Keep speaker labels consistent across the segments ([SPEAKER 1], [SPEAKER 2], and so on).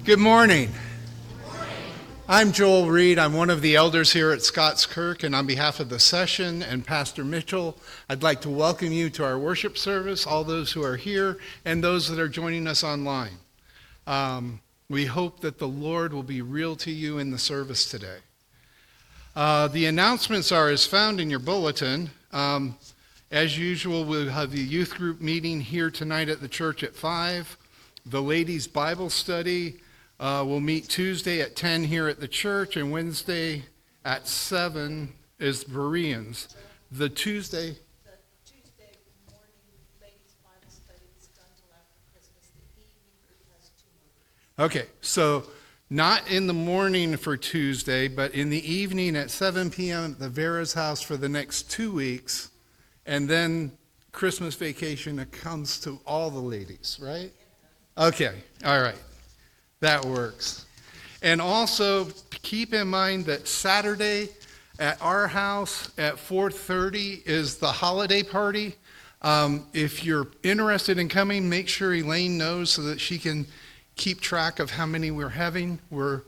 [SPEAKER 1] Good morning. I'm Joel Reed. I'm one of the elders here at Scots Kirk, and on behalf of the session and Pastor Mitchell, I'd like to welcome you to our worship service, all those who are here and those that are joining us online. We hope that the Lord will be real to you in the service today. The announcements are as found in your bulletin. As usual, we'll have the youth group meeting here tonight at the church at 5. The ladies' Bible study will meet Tuesday at 10 here at the church, and Wednesday at 7 is Bereans. The Tuesday
[SPEAKER 2] morning ladies' Bible study is done till after Christmas. The evening group has 2 more.
[SPEAKER 1] Okay, so not in the morning for Tuesday, but in the evening at 7 p.m. at the Vera's house for the next 2 weeks, and then Christmas vacation, it comes to all the ladies, right? Okay, all right. That works. And also keep in mind that Saturday at our house at 4:30 is the holiday party. If you're interested in coming, make sure Elaine knows so that she can keep track of how many we're having. We're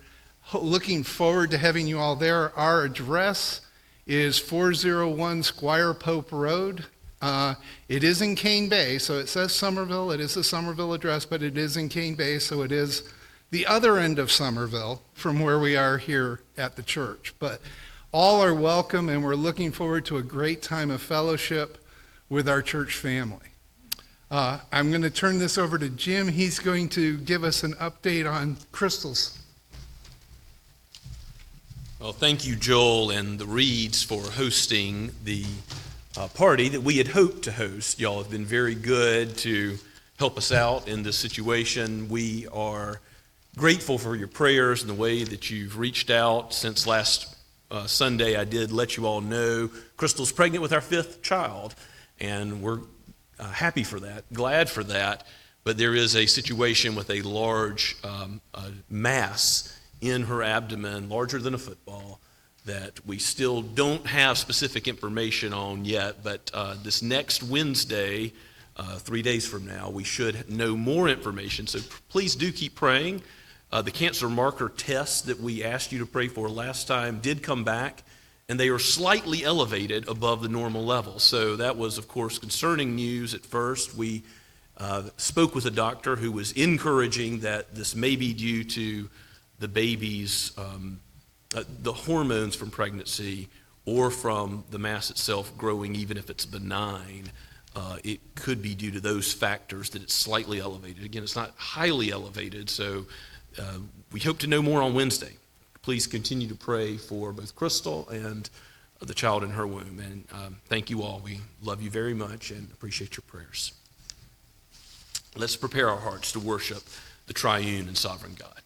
[SPEAKER 1] looking forward to having you all there. Our address is 401 Squire Pope Road. It is in Cane Bay, so it says Somerville. It is a Somerville address, but it is in Cane Bay, so it is the other end of Somerville from where we are here at the church. But all are welcome, and we're looking forward to a great time of fellowship with our church family. I'm going to turn this over to Jim. He's going to give us an update on Crystals.
[SPEAKER 3] Well, thank you, Joel and the Reeds, for hosting the party that we had hoped to host. Y'all have been very good to help us out in this situation. We are grateful for your prayers and the way that you've reached out. Since last Sunday, I did let you all know Crystal's pregnant with our 5th child, and we're happy for that, glad for that. But there is a situation with a large mass in her abdomen, larger than a football, that we still don't have specific information on yet. But this next Wednesday, 3 days from now, we should know more information. So please do keep praying. The cancer marker tests that we asked you to pray for last time did come back, and they are slightly elevated above the normal level. So that was, of course, concerning news at first. We spoke with a doctor who was encouraging that this may be due to the baby's, the hormones from pregnancy or from the mass itself growing, even if it's benign. It could be due to those factors that it's slightly elevated. Again, it's not highly elevated, so we hope to know more on Wednesday. Please continue to pray for both Crystal and the child in her womb. And thank you all. We love you very much and appreciate your prayers. Let's prepare our hearts to worship the triune and sovereign God.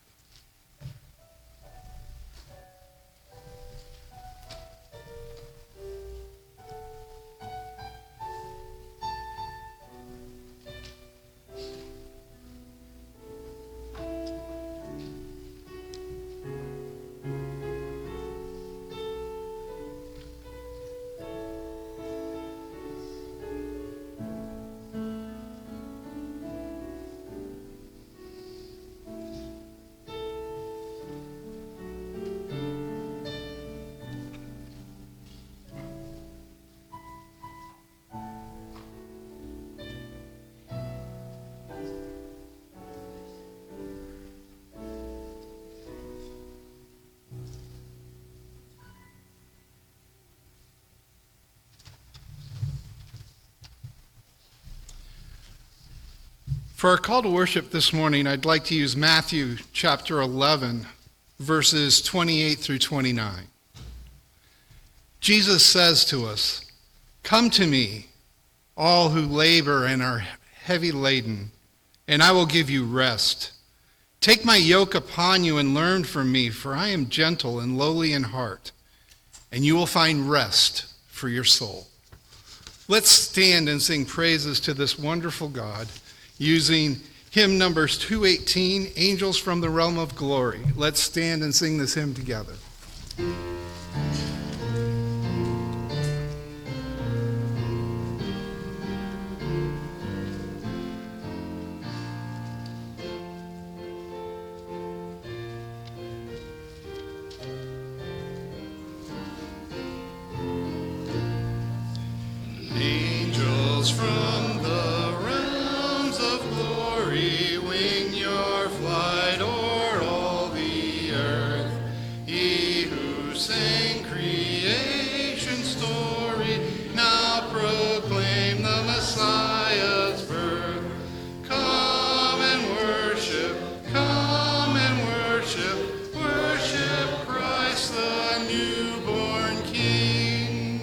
[SPEAKER 1] For our call to worship this morning, I'd like to use Matthew chapter 11, verses 28 through 29. Jesus says to us, "Come to me, all who labor and are heavy laden, and I will give you rest. Take my yoke upon you and learn from me, for I am gentle and lowly in heart, and you will find rest for your soul." Let's stand and sing praises to this wonderful God using hymn numbers 218, Angels from the Realm of Glory. Let's stand and sing this hymn together. Angels from the realms of glory, wing your flight o'er all the earth. He who sang creation's story, now proclaim the Messiah's birth. Come and worship, worship Christ the newborn King.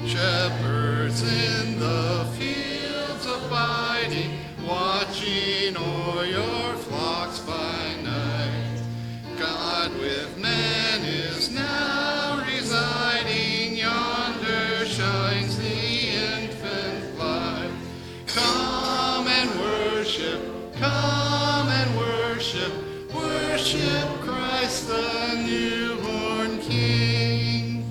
[SPEAKER 1] Shepherds in the fields abiding, watching o'er your flocks by night. God with man is now residing, yonder shines the infant light. Come and worship, worship Christ the newborn King.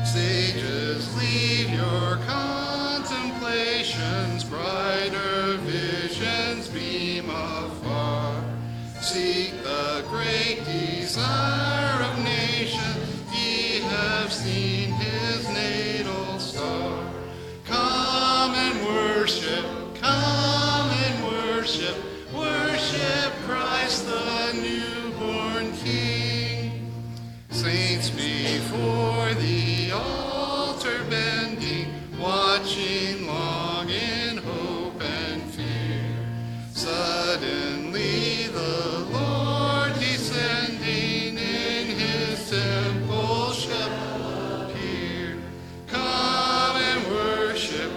[SPEAKER 1] Sages, leave your contemplations, brighter visions beam afar. Seek the great desire of nations, ye have seen his natal star. Come and worship, worship Christ the newborn King. Saints before the altar bending, watching long in hope and fear. Suddenly the Lord descending, in his temple shall appear. Come and worship,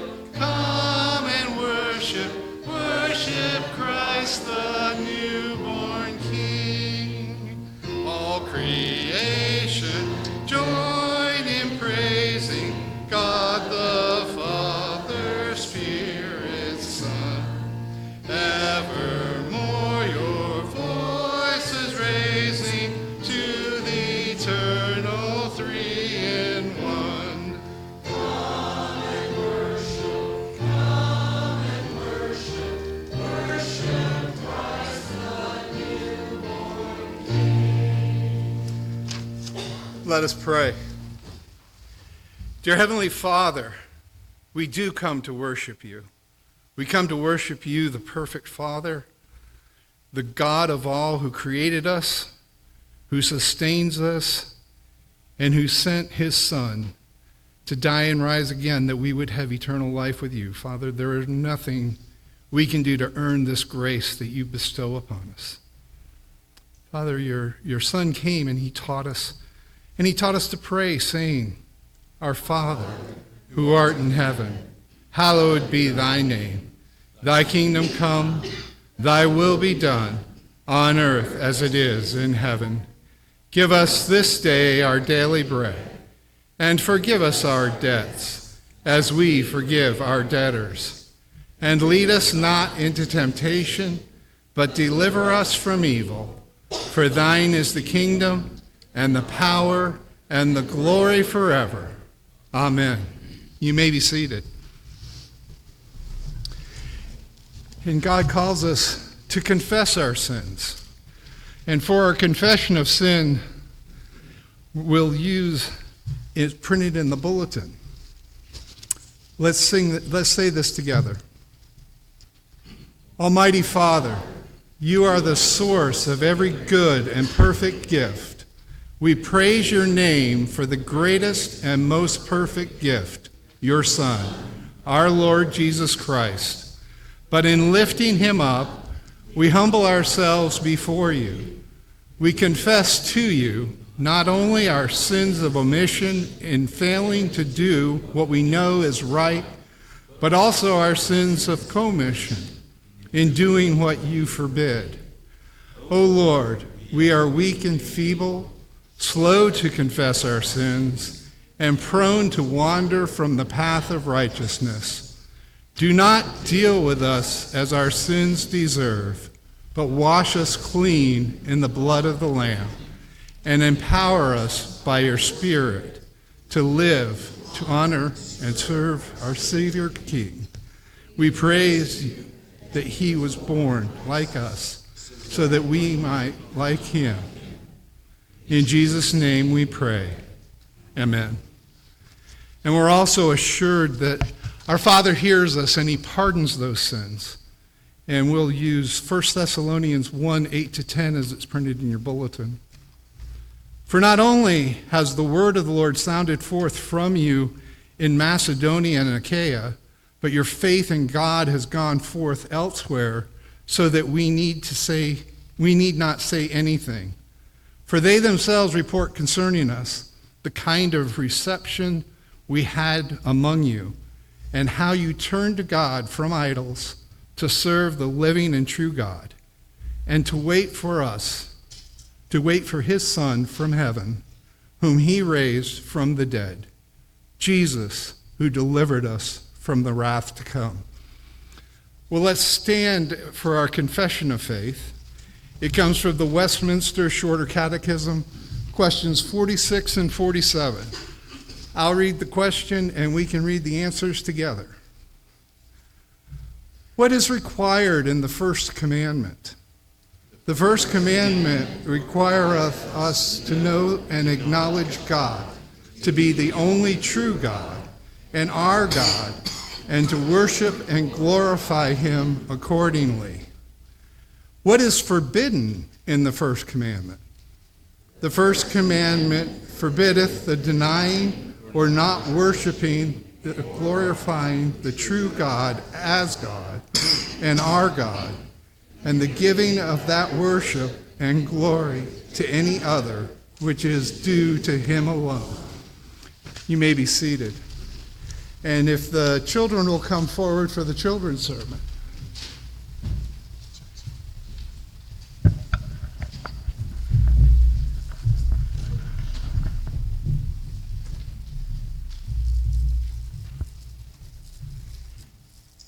[SPEAKER 1] worship Christ the newborn King. All creation join in praising God the Father, Spirit, Son. Evermore your voices raising to the eternal three in one. Come and worship Christ the newborn King. Let us pray. Dear Heavenly Father, we do come to worship you. We come to worship you, the perfect Father, the God of all, who created us, who sustains us, and who sent his Son to die and rise again that we would have eternal life with you. Father, there is nothing we can do to earn this grace that you bestow upon us. Father, your Son came and he taught us to pray, saying, "Our Father, who art in heaven, hallowed be thy name. Thy kingdom come, thy will be done, on earth as it is in heaven. Give us this day our daily bread, and forgive us our debts, as we forgive our debtors. And lead us not into temptation, but deliver us from evil. For thine is the kingdom, and the power, and the glory forever. Amen." You may be seated. And God calls us to confess our sins. And for our confession of sin, we'll use it printed in the bulletin. Let's say this together. Almighty Father, you are the source of every good and perfect gift. We praise your name for the greatest and most perfect gift, your Son, our Lord Jesus Christ. but in lifting him up, we humble ourselves before you. We confess to you not only our sins of omission in failing to do what we know is right, but also our sins of commission in doing what you forbid. O Lord, we are weak and feeble, slow to confess our sins, and prone to wander from the path of righteousness. Do not deal with us as our sins deserve, but wash us clean in the blood of the Lamb, and empower us by your Spirit to live, to honor, and serve our Savior King. We praise you that he was born like us, so that we might like him. In Jesus' name we pray. Amen. And we're also assured that our Father hears us and he pardons those sins. And we'll use 1 Thessalonians 1, 8-10 as it's printed in your bulletin. For not only has the word of the Lord sounded forth from you in Macedonia and Achaia, but your faith in God has gone forth elsewhere, so that we need not say anything. For they themselves report concerning us the kind of reception we had among you, and how you turned to God from idols to serve the living and true God, and to wait for his Son from heaven, whom he raised from the dead, Jesus, who delivered us from the wrath to come. Well, let's stand for our confession of faith. It comes from the Westminster Shorter Catechism, questions 46 and 47. I'll read the question and we can read the answers together. What is required in the first commandment? The first commandment requireth us to know and acknowledge God to be the only true God and our God, and to worship and glorify him accordingly. What is forbidden in the first commandment? The first commandment forbiddeth the denying or not worshiping, glorifying the true God as God and our God, and the giving of that worship and glory to any other, which is due to him alone. You may be seated. And if the children will come forward for the children's sermon.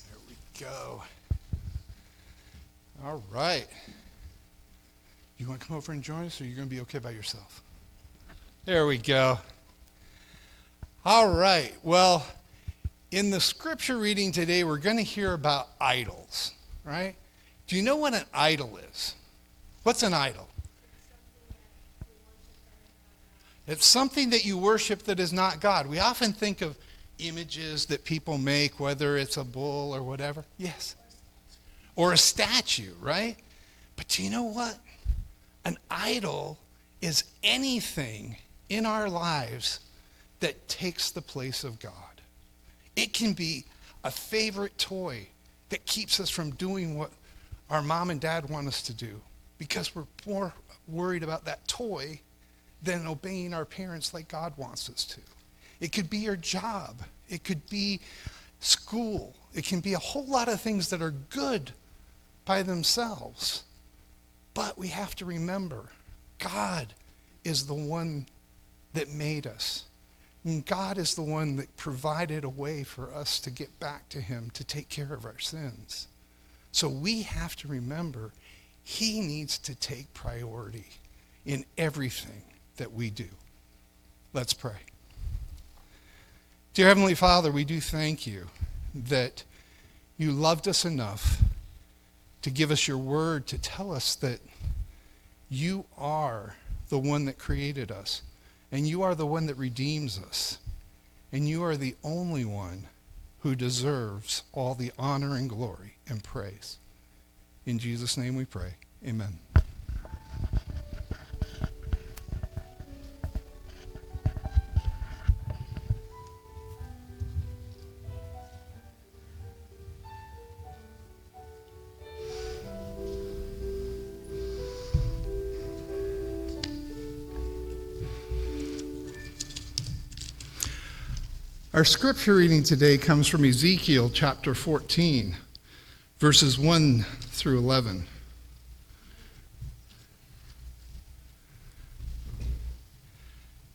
[SPEAKER 1] There we go. All right. You want to come over and join us, or are you going to be okay by yourself? There we go. All right. Well, in the scripture reading today, we're going to hear about idols, right? Do you know what an idol is? What's an idol? It's something that you worship that is not God. We often think of images that people make, whether it's a bull or whatever. Yes. Or a statue, right? But do you know what? An idol is anything in our lives that takes the place of God. It can be a favorite toy that keeps us from doing what our mom and dad want us to do, because we're more worried about that toy than obeying our parents like God wants us to. It could be your job. It could be school. It can be a whole lot of things that are good by themselves. But we have to remember, God is the one that made us. And God is the one that provided a way for us to get back to him, to take care of our sins. So we have to remember he needs to take priority in everything that we do. Let's pray. Dear Heavenly Father, we do thank you that you loved us enough to give us your word, to tell us that you are the one that created us. And you are the one that redeems us. And you are the only one who deserves all the honor and glory and praise. In Jesus' name we pray. Amen. Our scripture reading today comes from Ezekiel chapter 14, verses 1 through 11.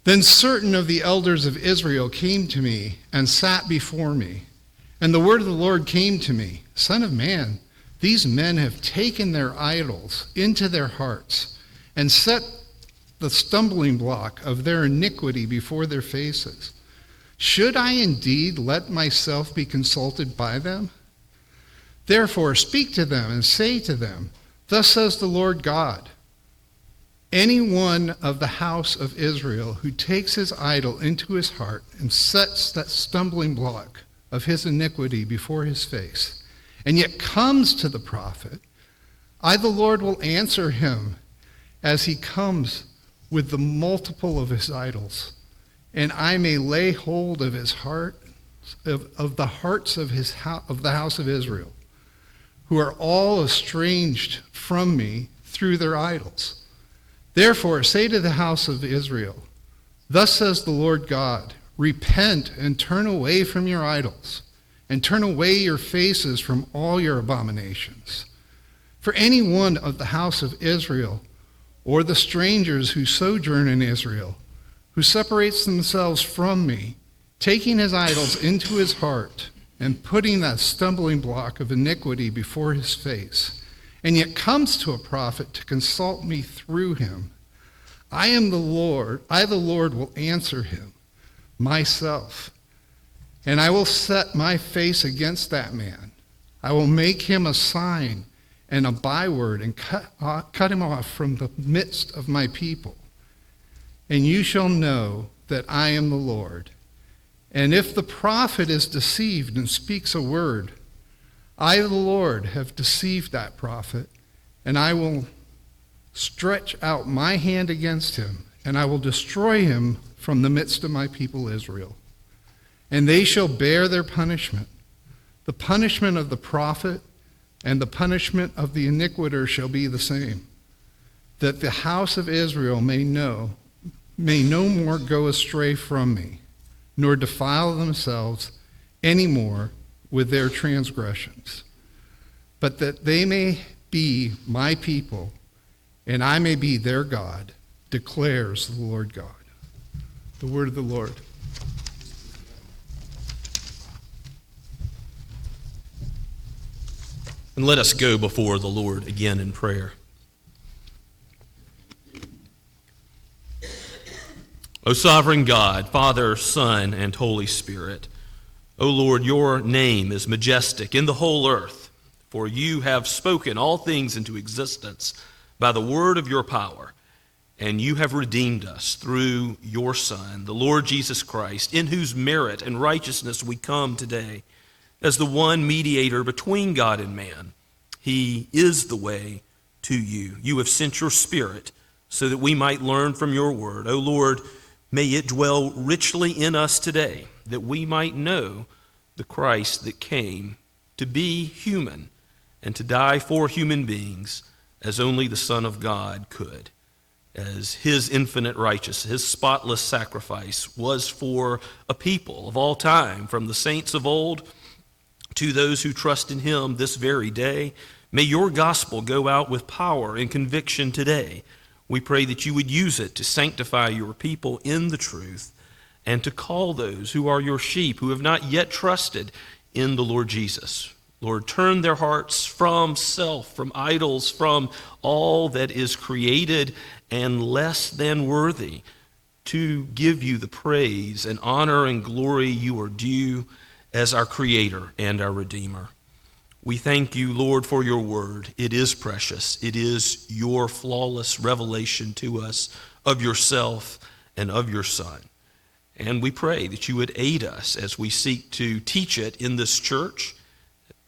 [SPEAKER 1] Then certain of the elders of Israel came to me and sat before me. And the word of the Lord came to me, Son of man, these men have taken their idols into their hearts and set the stumbling block of their iniquity before their faces. Should I indeed let myself be consulted by them? Therefore speak to them and say to them, Thus says the Lord God, any one of the house of Israel who takes his idol into his heart and sets that stumbling block of his iniquity before his face, and yet comes to the prophet, I, the Lord, will answer him as he comes with the multiple of his idols, and I may lay hold of his heart, of the hearts of the house of Israel, who are all estranged from me through their idols. Therefore, say to the house of Israel, Thus says the Lord God, repent and turn away from your idols, and turn away your faces from all your abominations. For any one of the house of Israel, or the strangers who sojourn in Israel, who separates themselves from me, taking his idols into his heart, and putting that stumbling block of iniquity before his face, and yet comes to a prophet to consult me through him, I, the Lord, will answer him myself, and I will set my face against that man. I will make him a sign and a byword and cut him off from the midst of my people. And you shall know that I am the Lord. And if the prophet is deceived and speaks a word, I, the Lord, have deceived that prophet, and I will stretch out my hand against him, and I will destroy him from the midst of my people Israel. And they shall bear their punishment. The punishment of the prophet and the punishment of the iniquitor shall be the same, that the house of Israel may no more go astray from me, nor defile themselves any more with their transgressions, but that they may be my people, and I may be their God, declares the Lord God. The word of the Lord.
[SPEAKER 3] And let us go before the Lord again in prayer. O sovereign God, Father, Son, and Holy Spirit, O Lord, your name is majestic in the whole earth, for you have spoken all things into existence by the word of your power, and you have redeemed us through your Son, the Lord Jesus Christ, in whose merit and righteousness we come today as the one mediator between God and man. He is the way to you. You have sent your Spirit so that we might learn from your word. O Lord, may it dwell richly in us today, that we might know the Christ that came to be human and to die for human beings as only the Son of God could, as his infinite righteousness, his spotless sacrifice was for a people of all time, from the saints of old to those who trust in him this very day. May your gospel go out with power and conviction today. We pray that you would use it to sanctify your people in the truth and to call those who are your sheep who have not yet trusted in the Lord Jesus. Lord, turn their hearts from self, from idols, from all that is created and less than worthy, to give you the praise and honor and glory you are due as our Creator and our Redeemer. We thank you, Lord, for your word. It is precious. It is your flawless revelation to us of yourself and of your Son. And we pray that you would aid us as we seek to teach it in this church,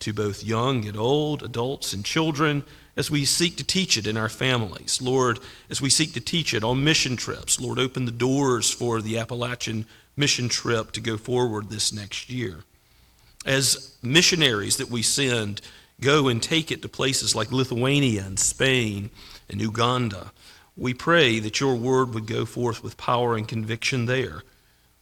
[SPEAKER 3] to both young and old, adults and children, as we seek to teach it in our families. Lord, as we seek to teach it on mission trips, Lord, open the doors for the Appalachian mission trip to go forward this next year. As missionaries that we send go and take it to places like Lithuania and Spain and Uganda, we pray that your word would go forth with power and conviction there.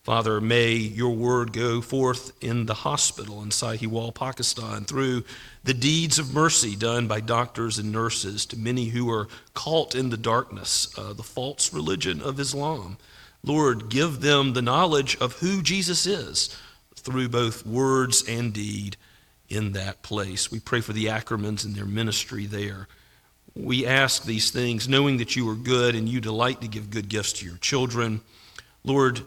[SPEAKER 3] Father, may your word go forth in the hospital in Sahiwal, Pakistan, through the deeds of mercy done by doctors and nurses to many who are caught in the darkness, the false religion of Islam. Lord, give them the knowledge of who Jesus is through both words and deed in that place. We pray for the Ackermans and their ministry there. We ask these things knowing that you are good and you delight to give good gifts to your children. Lord,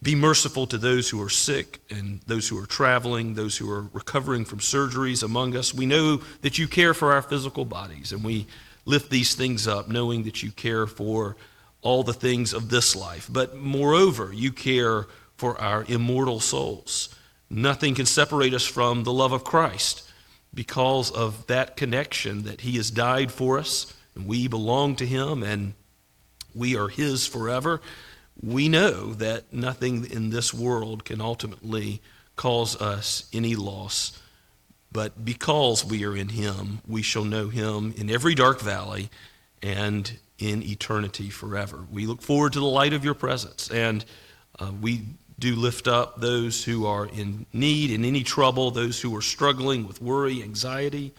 [SPEAKER 3] be merciful to those who are sick and those who are traveling, those who are recovering from surgeries among us. We know that you care for our physical bodies, and we lift these things up knowing that you care for all the things of this life. But moreover, you care for our immortal souls. Nothing can separate us from the love of Christ because of that connection that he has died for us, and we belong to him, and we are his forever. We know that nothing in this world can ultimately cause us any loss, but because we are in him, we shall know him in every dark valley and in eternity forever. We look forward to the light of your presence, and we do lift up those who are in need, in any trouble, those who are struggling with worry, anxiety.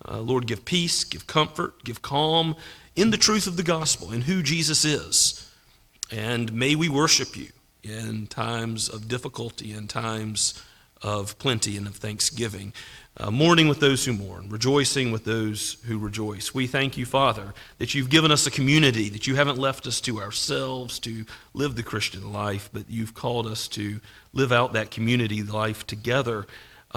[SPEAKER 3] Lord, give peace, give comfort, give calm in the truth of the gospel and who Jesus is. And may we worship you in times of difficulty, in times of plenty and of thanksgiving, mourning with those who mourn, rejoicing with those who rejoice. We thank you, Father, that you've given us a community, that you haven't left us to ourselves to live the Christian life, but you've called us to live out that community life together.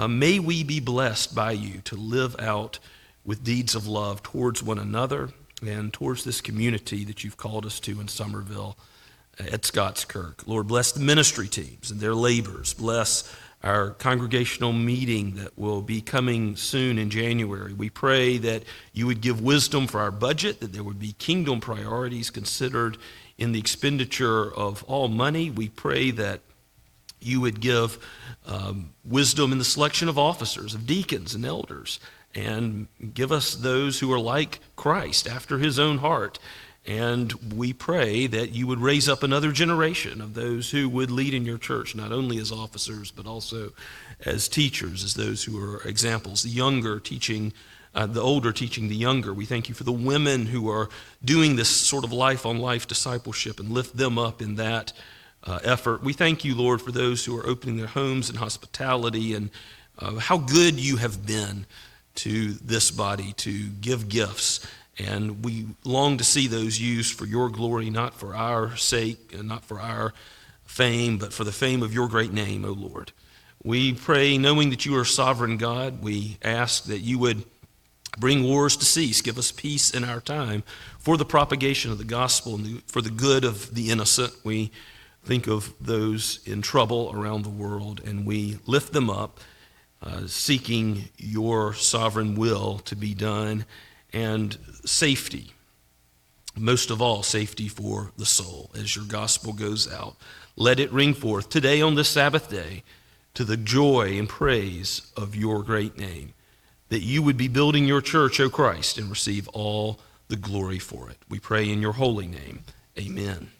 [SPEAKER 3] May we be blessed by you to live out with deeds of love towards one another and towards this community that you've called us to in Somerville at Scots Kirk. Lord, bless the ministry teams and their labors. Bless our congregational meeting that will be coming soon in January. We pray that you would give wisdom for our budget, that there would be kingdom priorities considered in the expenditure of all money. We pray that you would give wisdom in the selection of officers, of deacons and elders, and give us those who are like Christ after his own heart. And we pray that you would raise up another generation of those who would lead in your church, not only as officers, but also as teachers, as those who are examples, the younger teaching, the older teaching the younger. We thank you for the women who are doing this sort of life-on-life discipleship and lift them up in that effort. We thank you, Lord, for those who are opening their homes in hospitality and how good you have been to this body to give gifts. And we long to see those used for your glory, not for our sake and not for our fame, but for the fame of your great name, O Lord. We pray, knowing that you are sovereign God, we ask that you would bring wars to cease, give us peace in our time for the propagation of the gospel and for the good of the innocent. We think of those in trouble around the world, and we lift them up, seeking your sovereign will to be done, and safety, most of all, safety for the soul as your gospel goes out. Let it ring forth today on this Sabbath day to the joy and praise of your great name, that you would be building your church, O Christ, and receive all the glory for it. We pray in your holy name. Amen.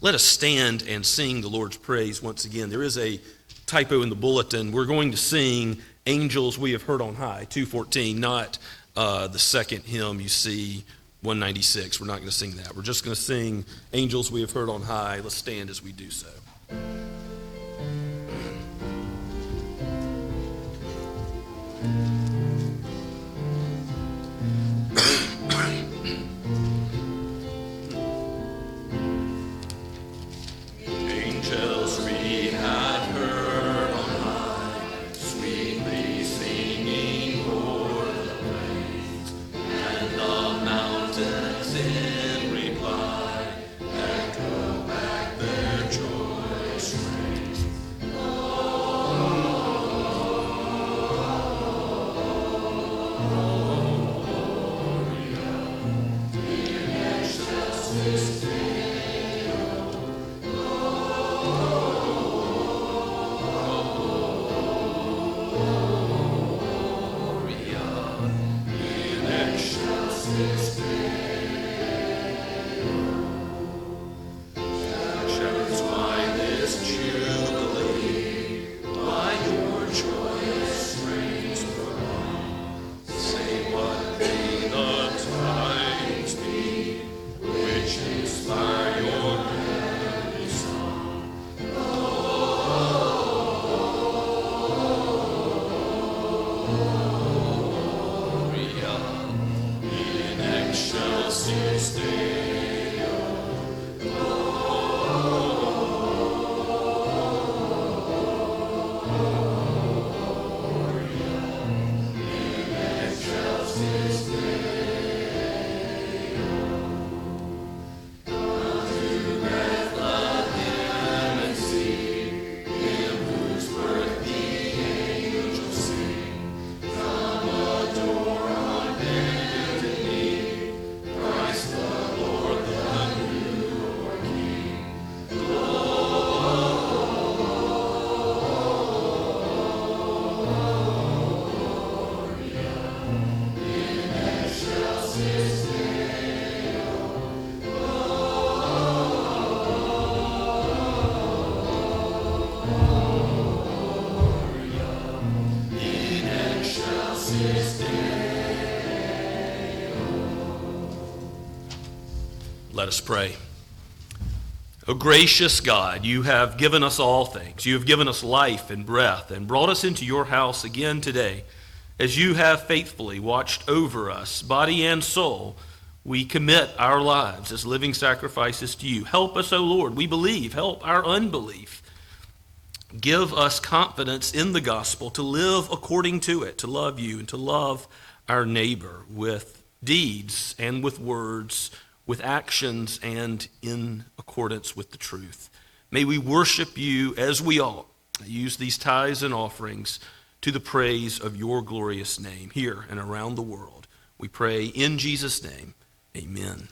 [SPEAKER 3] Let us stand and sing the Lord's praise once again. There is a typo in the bulletin. We're going to sing Angels We Have Heard on High, 214, not the second hymn you see, 196. We're not going to sing that. We're just going to sing Angels We Have Heard on High. Let's stand as we do so. Angels we have heard on high, sweetly singing o'er the plains, and the mountains in reply echo back their joyous strains. Shall Let us pray. O gracious God, you have given us all things. You have given us life and breath and brought us into your house again today. As you have faithfully watched over us, body and soul, we commit our lives as living sacrifices to you. Help us, O Lord. We believe. Help our unbelief. Give us confidence in the gospel to live according to it, to love you and to love our neighbor with deeds and with words, with actions and in accordance with the truth. May we worship you as we ought. Use these tithes and offerings to the praise of your glorious name here and around the world. We pray in Jesus' name. Amen.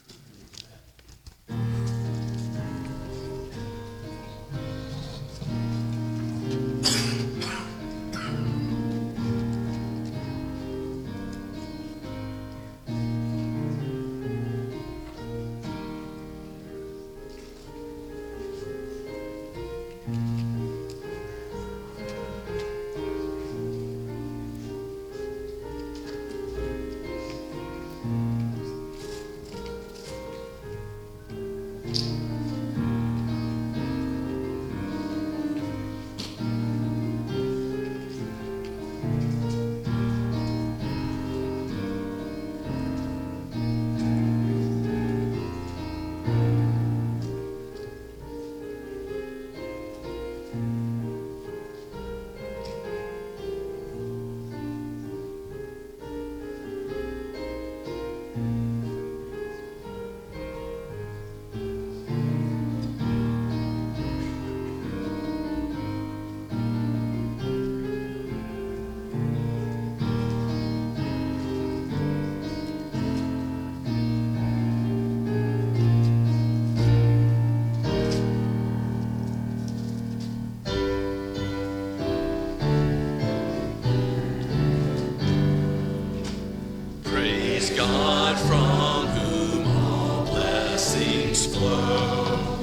[SPEAKER 3] God from whom all blessings flow.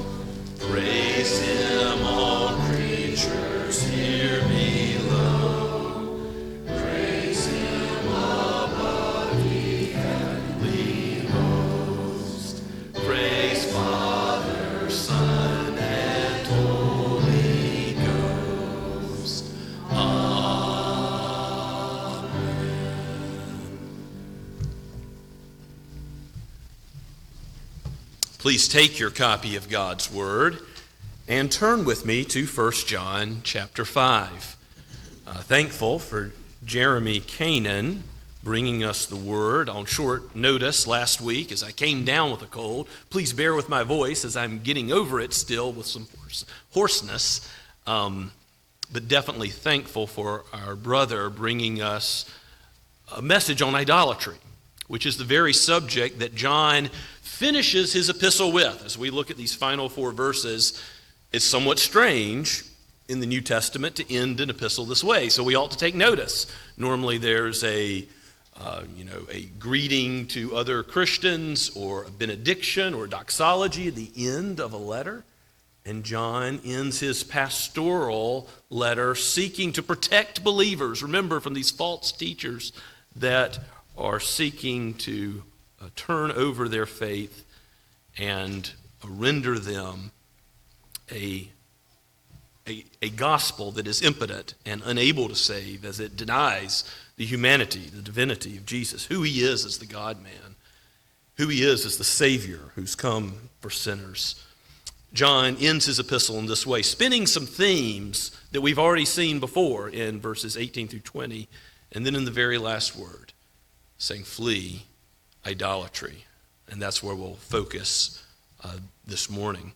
[SPEAKER 3] Praise him, all creatures here below. Praise him above the heavenly host. Praise Father, Son, and Holy Ghost. Please take your copy of God's Word and turn with me to 1 John chapter 5. Thankful for Jeremy Canaan bringing us the Word on short notice last week as I came down with a cold. Please bear with my voice as I'm getting over it still with some hoarseness. But definitely thankful for our brother bringing us a message on idolatry, which is the very subject that John finishes his epistle with. As we look at these final 4 verses, it's somewhat strange in the New Testament to end an epistle this way, so we ought to take notice. Normally there's a greeting to other Christians or a benediction or doxology at the end of a letter, and John ends his pastoral letter seeking to protect believers, remember, from these false teachers that are seeking to turn over their faith and render them a gospel that is impotent and unable to save, as it denies the humanity, the divinity of Jesus, who he is as the God-man. who he is as the Savior who's come for sinners. John ends his epistle in this way, spinning some themes that we've already seen before in verses 18 through 20, and then in the very last word, saying, flee idolatry. And that's where we'll focus this morning.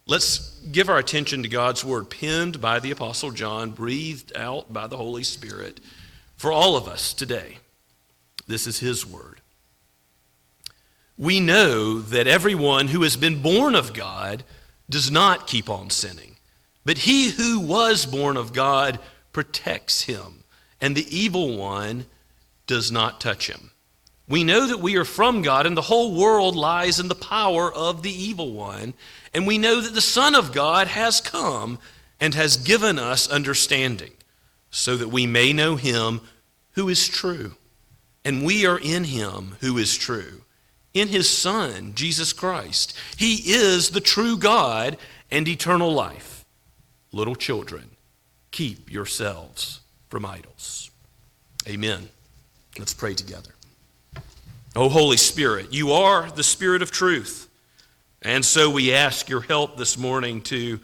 [SPEAKER 3] Let's give our attention to God's word, penned by the Apostle John, breathed out by the Holy Spirit for all of us today. This is his word. We know that everyone who has been born of God does not keep on sinning, but he who was born of God protects him, and the evil one does not touch him. We know that we are from God, and the whole world lies in the power of the evil one, and we know that the Son of God has come and has given us understanding, so that we may know him who is true, and we are in him who is true, in his Son, Jesus Christ. He is the true God and eternal life. Little children, keep yourselves from idols. Amen. Let's pray together. O Holy Spirit, you are the Spirit of truth, and so we ask your help this morning to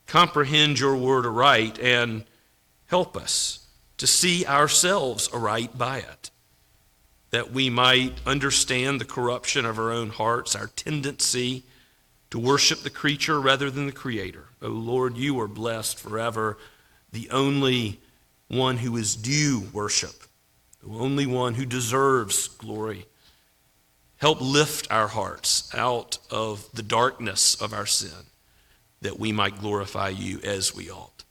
[SPEAKER 3] comprehend your word aright and help us to see ourselves aright by it, that we might understand the corruption of our own hearts, our tendency to worship the creature rather than the Creator. O Lord, you are blessed forever, the only one who is due worship, the only one who deserves glory. Help lift our hearts out of the darkness of our sin, that we might glorify you as we ought.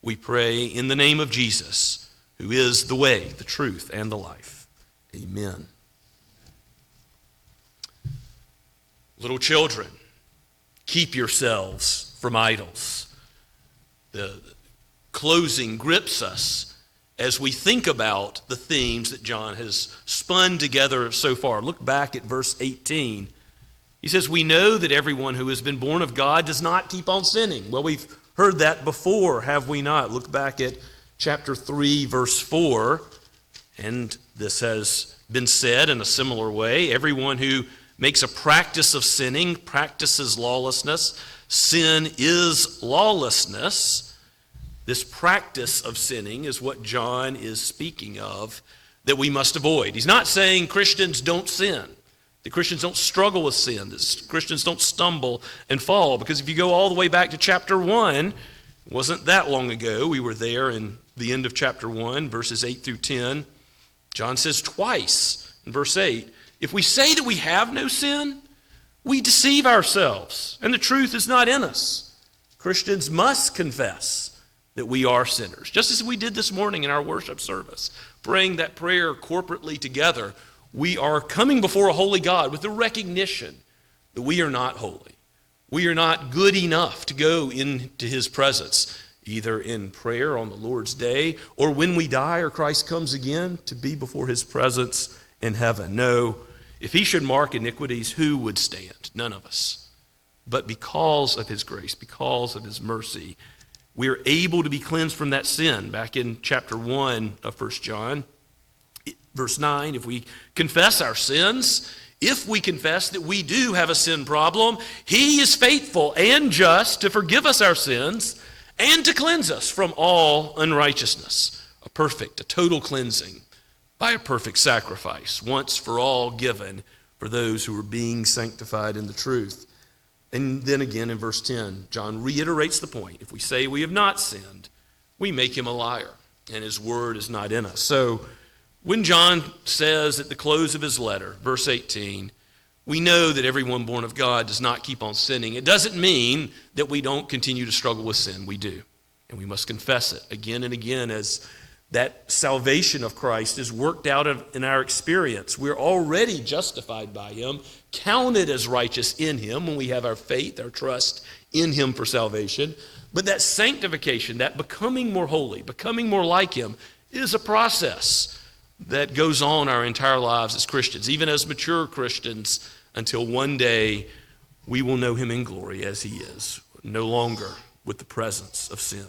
[SPEAKER 3] We pray in the name of Jesus, who is the way, the truth, and the life. Amen. Little children, keep yourselves from idols. The closing grips us as we think about the themes that John has spun together so far. Look back at verse 18. He says, we know that everyone who has been born of God does not keep on sinning. Well, we've heard that before, have we not? Look back at chapter 3, verse 4, and this has been said in a similar way. Everyone who makes a practice of sinning practices lawlessness. Sin is lawlessness. This practice of sinning is what John is speaking of that we must avoid. He's not saying Christians don't sin, that Christians don't struggle with sin, that Christians don't stumble and fall. Because if you go all the way back to chapter 1, it wasn't that long ago, we were there in the end of chapter 1, verses 8 through 10. John says twice in verse 8, if we say that we have no sin, we deceive ourselves, and the truth is not in us. Christians must confess that we are sinners, just as we did this morning in our worship service, praying that prayer corporately together. We are coming before a holy God with the recognition that we are not holy. We are not good enough to go into his presence, either in prayer on the Lord's day or when we die or Christ comes again to be before his presence in heaven. No, if he should mark iniquities, who would stand? None of us. But because of his grace, because of his mercy, we are able to be cleansed from that sin. Back in chapter 1 of 1 John, verse 9, if we confess our sins, if we confess that we do have a sin problem, he is faithful and just to forgive us our sins and to cleanse us from all unrighteousness. A total cleansing by a perfect sacrifice, once for all given for those who are being sanctified in the truth. And then again in verse 10, John reiterates the point. If we say we have not sinned, we make him a liar, and his word is not in us. So when John says at the close of his letter, verse 18, we know that everyone born of God does not keep on sinning, it doesn't mean that we don't continue to struggle with sin. We do, and we must confess it again and again as that salvation of Christ is worked out in our experience. We're already justified by him, counted as righteous in him when we have our faith, our trust in him for salvation. But that sanctification, that becoming more holy, becoming more like him, is a process that goes on our entire lives as Christians, even as mature Christians, until one day we will know him in glory as he is, no longer with the presence of sin.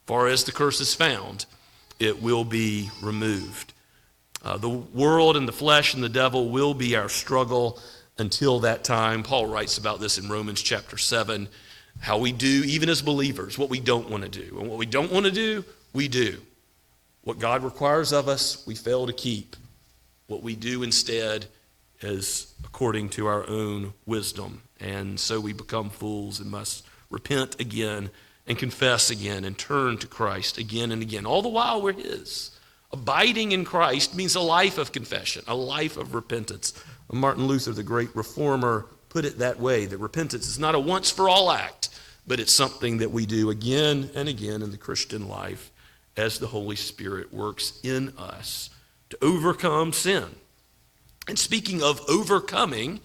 [SPEAKER 3] Far as the curse is found, it will be removed. The world and the flesh and the devil will be our struggle until that time. Paul writes about this in Romans chapter 7, how we do, even as believers, what we don't want to do. And what we don't want to do, we do. What God requires of us, we fail to keep. What we do instead is according to our own wisdom. And so we become fools and must repent again and confess again and turn to Christ again and again. All the while we're his. Abiding in Christ means a life of confession, a life of repentance. Martin Luther, the great reformer, put it that way, that repentance is not a once-for-all act, but it's something that we do again and again in the Christian life as the Holy Spirit works in us to overcome sin. And speaking of overcoming,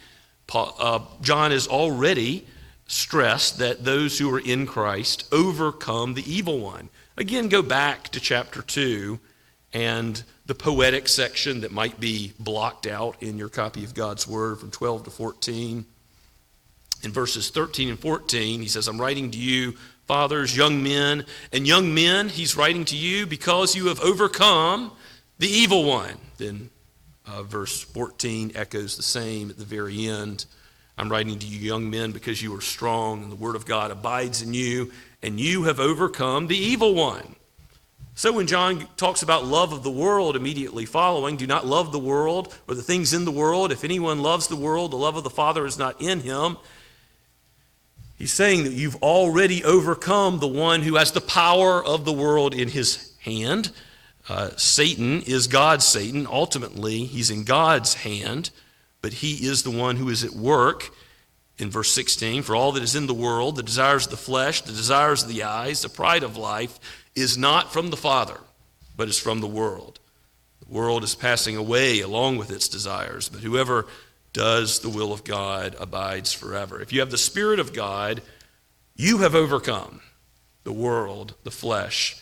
[SPEAKER 3] John has already stressed that those who are in Christ overcome the evil one. Again, go back to chapter 2 and the poetic section that might be blocked out in your copy of God's Word from 12 to 14. In verses 13 and 14, he says, I'm writing to you, fathers, young men. And young men, he's writing to you because you have overcome the evil one. Then verse 14 echoes the same at the very end. I'm writing to you, young men, because you are strong and the word of God abides in you, and you have overcome the evil one. So when John talks about love of the world immediately following, do not love the world or the things in the world. If anyone loves the world, the love of the Father is not in him. He's saying that you've already overcome the one who has the power of the world in his hand. Satan is God's Satan. Ultimately, he's in God's hand, but he is the one who is at work. In verse 16, for all that is in the world, the desires of the flesh, the desires of the eyes, the pride of life, is not from the Father, but is from the world. The world is passing away along with its desires, but whoever does the will of God abides forever. If you have the Spirit of God, you have overcome the world, the flesh,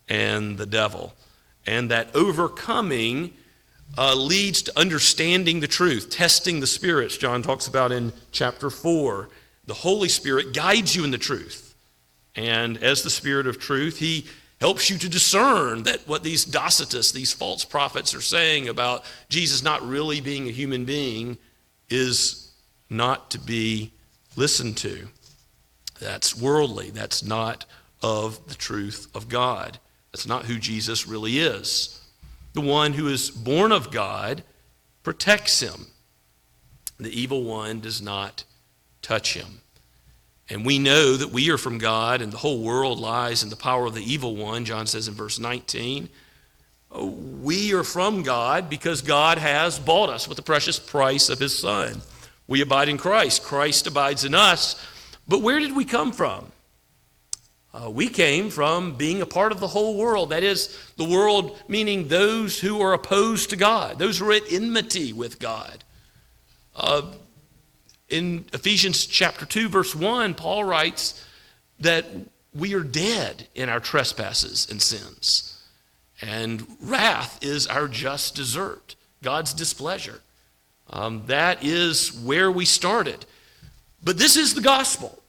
[SPEAKER 3] and the devil. And that overcoming leads to understanding the truth, testing the spirits. John talks about in chapter 4. The Holy Spirit guides you in the truth. And as the Spirit of truth, he helps you to discern that what these Docetists, these false prophets, are saying about Jesus not really being a human being is not to be listened to. That's worldly. That's not of the truth of God. That's not who Jesus really is. The one who is born of God protects him. The evil one does not touch him. And we know that we are from God and the whole world lies in the power of the evil one. John says in verse 19, we are from God because God has bought us with the precious price of his Son. We abide in Christ. Christ abides in us. But where did we come from? We came from being a part of the whole world. That is, the world meaning those who are opposed to God, those who are at enmity with God. In Ephesians chapter 2, verse 1, Paul writes that we are dead in our trespasses and sins. And wrath is our just desert, God's displeasure. That is where we started. But this is the gospel,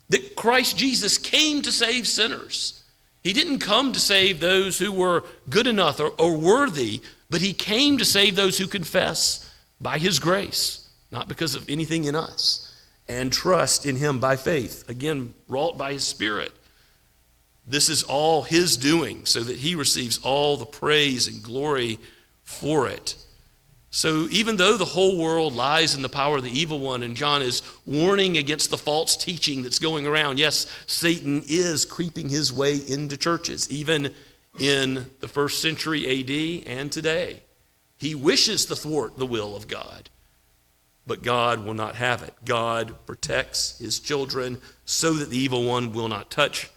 [SPEAKER 3] that Christ Jesus came to save sinners. He didn't come to save those who were good enough or worthy, but he came to save those who confess by his grace, not because of anything in us, and trust in him by faith, again, wrought by his Spirit. This is all his doing, so that he receives all the praise and glory for it. So even though the whole world lies in the power of the evil one, and John is warning against the false teaching that's going around, yes, Satan is creeping his way into churches, even in the first century AD and today. He wishes to thwart the will of God, but God will not have it. God protects his children so that the evil one will not touch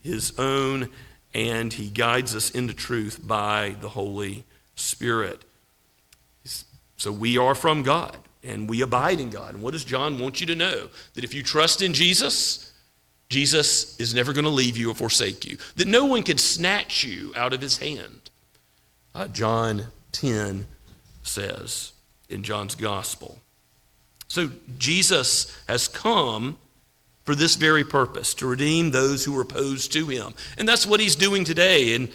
[SPEAKER 3] his own, and he guides us into truth by the Holy Spirit. So we are from God, and we abide in God. And what does John want you to know? That if you trust in Jesus, Jesus is never going to leave you or forsake you. That no one can snatch you out of his hand. John 10 says in John's gospel. So Jesus has come for this very purpose, to redeem those who are opposed to him. And that's what he's doing today. And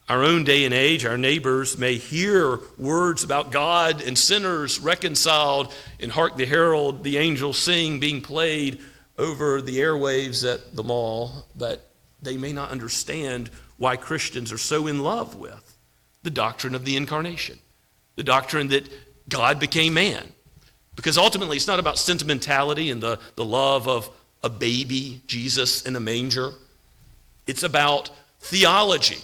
[SPEAKER 3] our own day and age, our neighbors may hear words about God and sinners reconciled, and hark the herald, the angels sing, being played over the airwaves at the mall, but they may not understand why Christians are so in love with the doctrine of the incarnation, the doctrine that God became man. Because ultimately, it's not about sentimentality and the love of a baby, Jesus in a manger. It's about theology.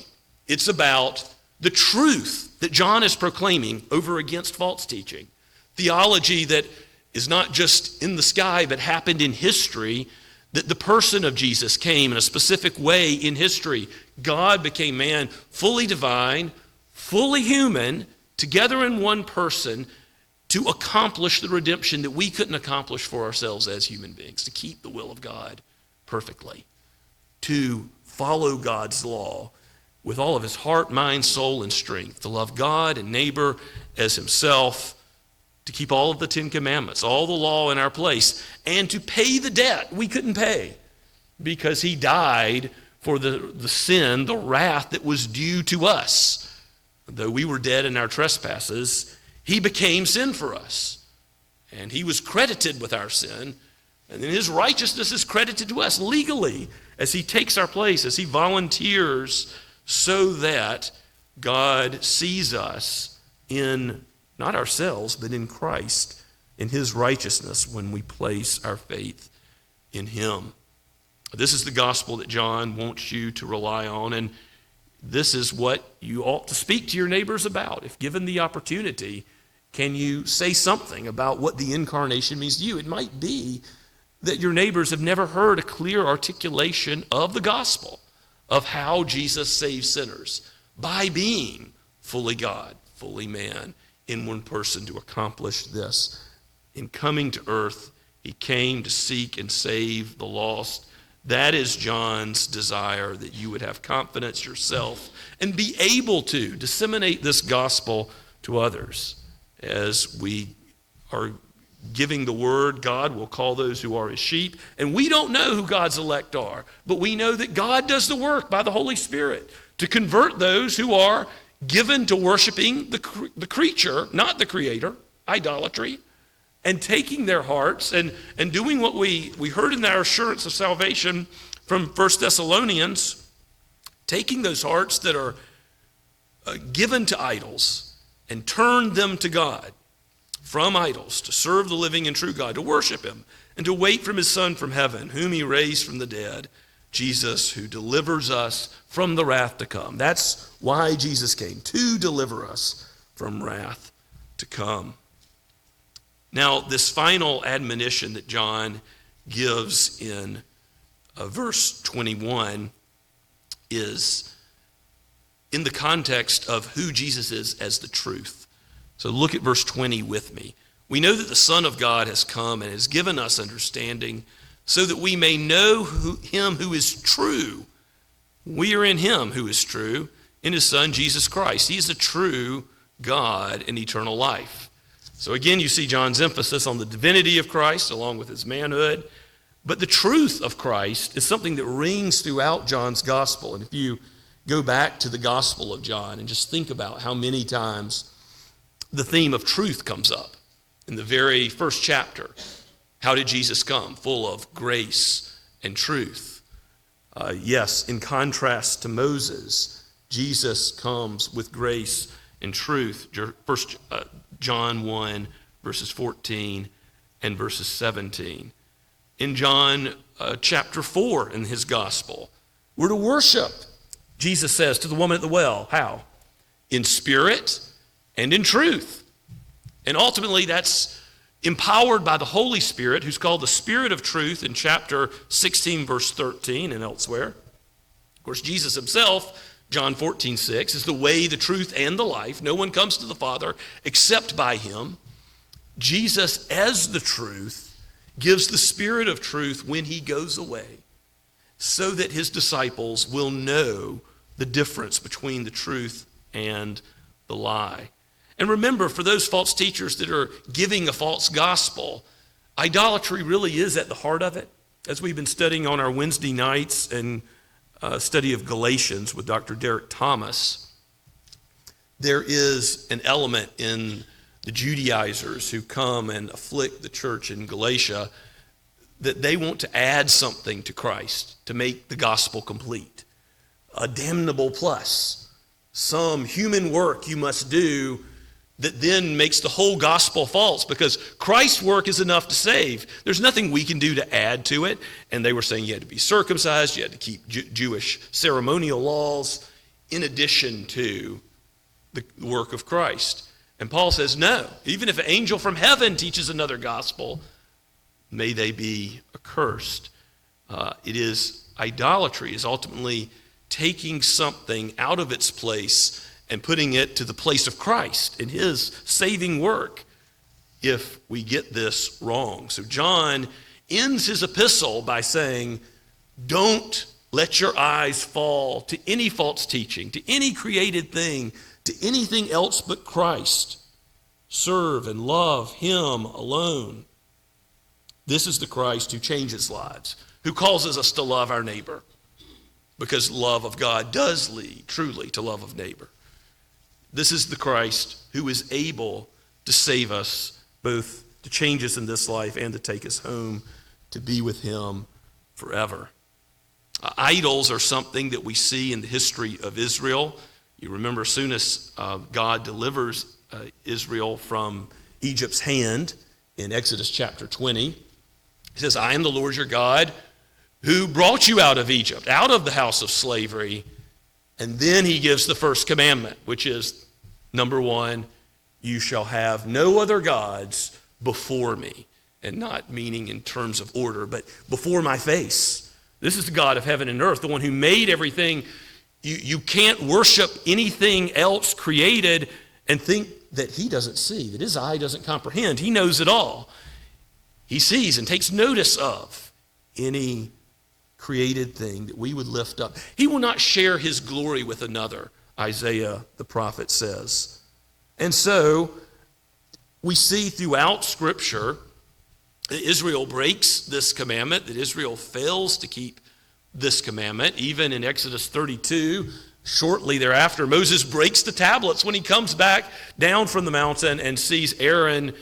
[SPEAKER 3] It's about the truth that John is proclaiming over against false teaching. Theology that is not just in the sky, but happened in history, that the person of Jesus came in a specific way in history. God became man, fully divine, fully human, together in one person, to accomplish the redemption that we couldn't accomplish for ourselves as human beings, to keep the will of God perfectly, to follow God's law with all of his heart, mind, soul, and strength, to love God and neighbor as himself, to keep all of the 10 Commandments, all the law in our place, and to pay the debt we couldn't pay because he died for the sin, the wrath that was due to us. Though we were dead in our trespasses, he became sin for us. And he was credited with our sin, and then his righteousness is credited to us legally as he takes our place, as he volunteers so that God sees us in not ourselves, but in Christ, in his righteousness when we place our faith in him. This is the gospel that John wants you to rely on, and this is what you ought to speak to your neighbors about. If given the opportunity, can you say something about what the incarnation means to you? It might be that your neighbors have never heard a clear articulation of the gospel, of how Jesus saves sinners by being fully God, fully man, in one person to accomplish this. In coming to earth, he came to seek and save the lost. That is John's desire, that you would have confidence yourself and be able to disseminate this gospel to others. As we are giving the word, God will call those who are his sheep. And we don't know who God's elect are, but we know that God does the work by the Holy Spirit to convert those who are given to worshiping the creature, not the creator, idolatry, and taking their hearts and doing what we heard in our assurance of salvation from 1 Thessalonians, taking those hearts that are given to idols and turn them to God, from idols, to serve the living and true God, to worship him, and to wait from his Son from heaven, whom he raised from the dead, Jesus, who delivers us from the wrath to come. That's why Jesus came, to deliver us from wrath to come. Now, this final admonition that John gives in verse 21 is in the context of who Jesus is as the truth. So look at verse 20 with me. We know that the Son of God has come and has given us understanding so that we may know him who is true. We are in him who is true, in his Son, Jesus Christ. He is the true God and eternal life. So again, you see John's emphasis on the divinity of Christ along with his manhood. But the truth of Christ is something that rings throughout John's gospel. And if you go back to the Gospel of John and just think about how many times the theme of truth comes up. In the very first chapter, how did Jesus come? Full of grace and truth. Yes, in contrast to Moses, Jesus comes with grace and truth. First John 1, verses 14 and verses 17. In John chapter 4 in his gospel, we're to worship, Jesus says to the woman at the well. How? In spirit and in truth. And ultimately, that's empowered by the Holy Spirit, who's called the Spirit of Truth in chapter 16, verse 13 and elsewhere. Of course, Jesus himself, John 14:6, is the way, the truth, and the life. No one comes to the Father except by him. Jesus, as the truth, gives the Spirit of truth when he goes away, so that his disciples will know the difference between the truth and the lie. And remember, for those false teachers that are giving a false gospel, idolatry really is at the heart of it. As we've been studying on our Wednesday nights and study of Galatians with Dr. Derek Thomas, there is an element in the Judaizers who come and afflict the church in Galatia that they want to add something to Christ to make the gospel complete. A damnable plus, some human work you must do that then makes the whole gospel false, because Christ's work is enough to save. There's nothing we can do to add to it. And they were saying you had to be circumcised, you had to keep Jewish ceremonial laws in addition to the work of Christ. And Paul says, no, even if an angel from heaven teaches another gospel, may they be accursed. It is idolatry, is ultimately taking something out of its place and putting it to the place of Christ in his saving work if we get this wrong. So John ends his epistle by saying, don't let your eyes fall to any false teaching, to any created thing, to anything else but Christ. Serve and love him alone. This is the Christ who changes lives, who causes us to love our neighbor, because love of God does lead truly to love of neighbor. This is the Christ who is able to save us, both to change us in this life and to take us home to be with him forever. Idols are something that we see in the history of Israel. You remember, as soon as God delivers Israel from Egypt's hand in Exodus chapter 20, he says, I am the Lord your God who brought you out of Egypt, out of the house of slavery. And then he gives the first commandment, which is, number one, you shall have no other gods before me. And not meaning in terms of order, but before my face. This is the God of heaven and earth, the one who made everything. You can't worship anything else created and think that he doesn't see, that his eye doesn't comprehend. He knows it all. He sees and takes notice of any created thing that we would lift up. He will not share his glory with another, Isaiah the prophet says. And so we see throughout Scripture that Israel breaks this commandment, that Israel fails to keep this commandment. Even in Exodus 32, shortly thereafter, Moses breaks the tablets when he comes back down from the mountain and sees Aaron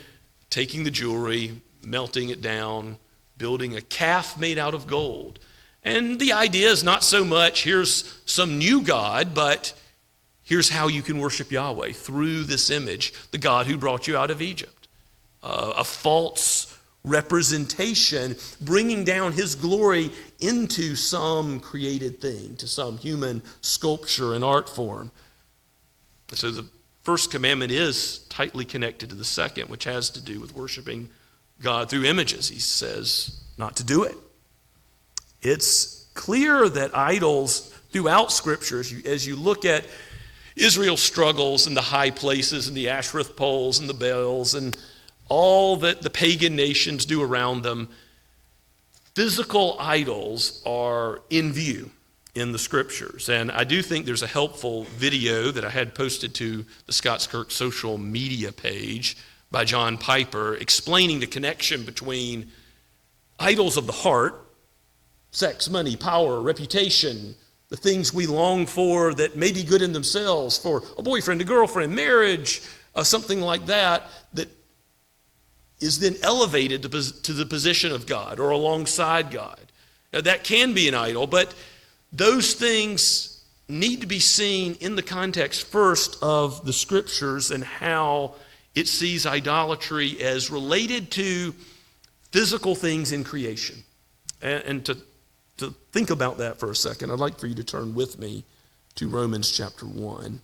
[SPEAKER 3] taking the jewelry, melting it down, building a calf made out of gold. And the idea is not so much, here's some new God, but here's how you can worship Yahweh through this image, the God who brought you out of Egypt. A false representation, bringing down his glory into some created thing, to some human sculpture and art form. So the first commandment is tightly connected to the second, which has to do with worshiping God through images. He says not to do it. It's clear that idols throughout Scripture, as you look at Israel's struggles in the high places and the Ashereth poles and the Baals and all that the pagan nations do around them, physical idols are in view in the Scriptures. And I do think there's a helpful video that I had posted to the Scots Kirk social media page by John Piper explaining the connection between idols of the heart, sex, money, power, reputation, the things we long for that may be good in themselves, for a boyfriend, a girlfriend, marriage, something like that, that is then elevated to the position of God or alongside God. Now, that can be an idol, but those things need to be seen in the context first of the Scriptures and how it sees idolatry as related to physical things in creation. And to think about that for a second, I'd like for you to turn with me to Romans chapter 1.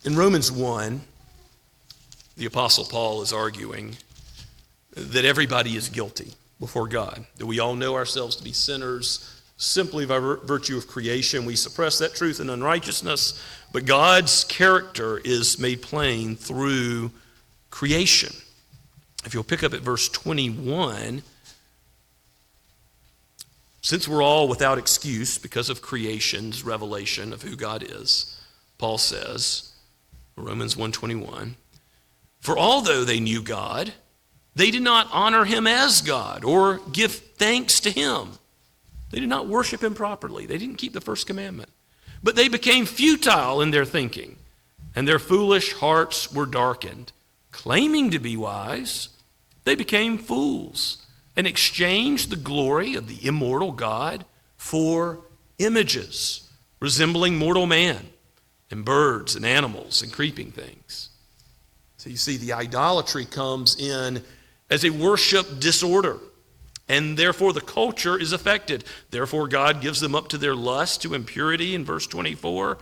[SPEAKER 3] In Romans 1, the Apostle Paul is arguing that everybody is guilty before God, that we all know ourselves to be sinners simply by virtue of creation. We suppress that truth in unrighteousness, but God's character is made plain through creation. If you'll pick up at verse 21, since we're all without excuse because of creation's revelation of who God is, Paul says, Romans 1:21, for although they knew God, they did not honor him as God or give thanks to him. They did not worship him properly. They didn't keep the first commandment. But they became futile in their thinking, and their foolish hearts were darkened. Claiming to be wise, they became fools and exchanged the glory of the immortal God for images resembling mortal man and birds and animals and creeping things. So you see, the idolatry comes in as a worship disorder, and therefore the culture is affected. Therefore God gives them up to their lust, to impurity in verse 24,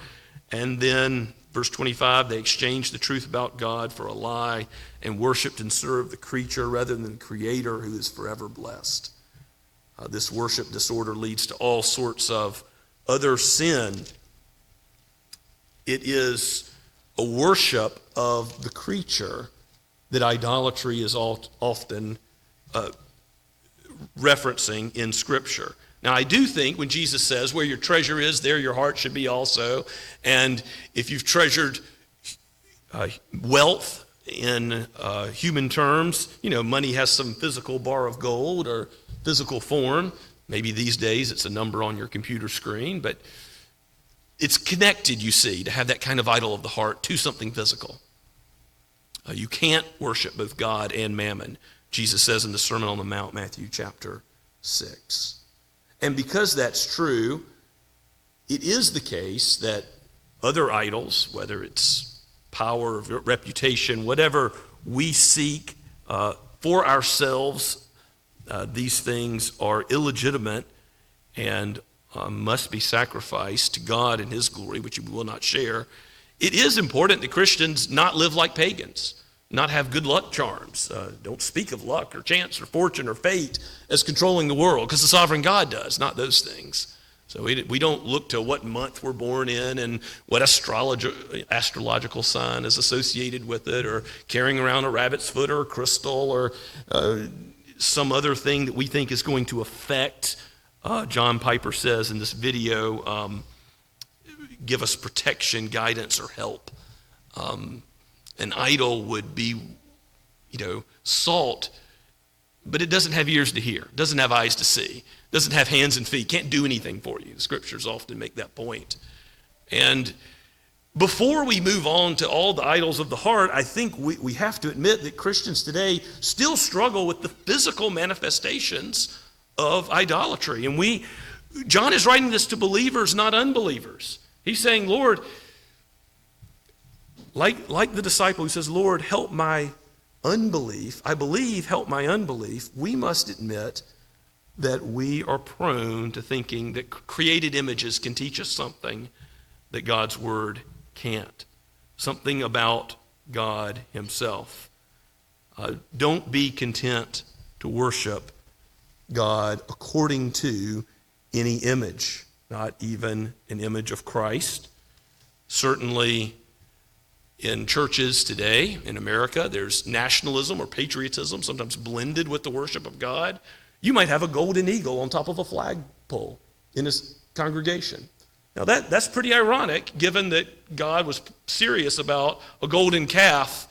[SPEAKER 3] and then verse 25, they exchanged the truth about God for a lie and worshiped and served the creature rather than the Creator, who is forever blessed. This worship disorder leads to all sorts of other sin. It is a worship of the creature that idolatry is often referencing in Scripture. Now, I do think when Jesus says, where your treasure is, there your heart should be also. And if you've treasured wealth in human terms, money has some physical bar of gold or physical form. Maybe these days it's a number on your computer screen, but it's connected, you see, to have that kind of idol of the heart to something physical. You can't worship both God and mammon, Jesus says in the Sermon on the Mount, Matthew chapter 6. And because that's true, it is the case that other idols, whether it's power, reputation, whatever we seek for ourselves, these things are illegitimate and must be sacrificed to God and His glory, which we will not share. It is important that Christians not live like pagans, not have good luck charms. Don't speak of luck or chance or fortune or fate as controlling the world, because the sovereign God does, not those things. So we don't look to what month we're born in and what astrological sign is associated with it, or carrying around a rabbit's foot or a crystal or some other thing that we think is going to affect, John Piper says in this video, give us protection, guidance, or help. An idol would be, salt, but it doesn't have ears to hear, doesn't have eyes to see, doesn't have hands and feet, can't do anything for you. The scriptures often make that point. And before we move on to all the idols of the heart, I think we have to admit that Christians today still struggle with the physical manifestations of idolatry. And John is writing this to believers, not unbelievers. He's saying, Lord, like the disciple who says, Lord, help my unbelief. I believe, help my unbelief. We must admit that we are prone to thinking that created images can teach us something that God's word can't. Something about God Himself. Don't be content to worship God according to any image, not even an image of Christ. Certainly in churches today in America, there's nationalism or patriotism, sometimes blended with the worship of God. You might have a golden eagle on top of a flagpole in a congregation. Now that's pretty ironic, given that God was serious about a golden calf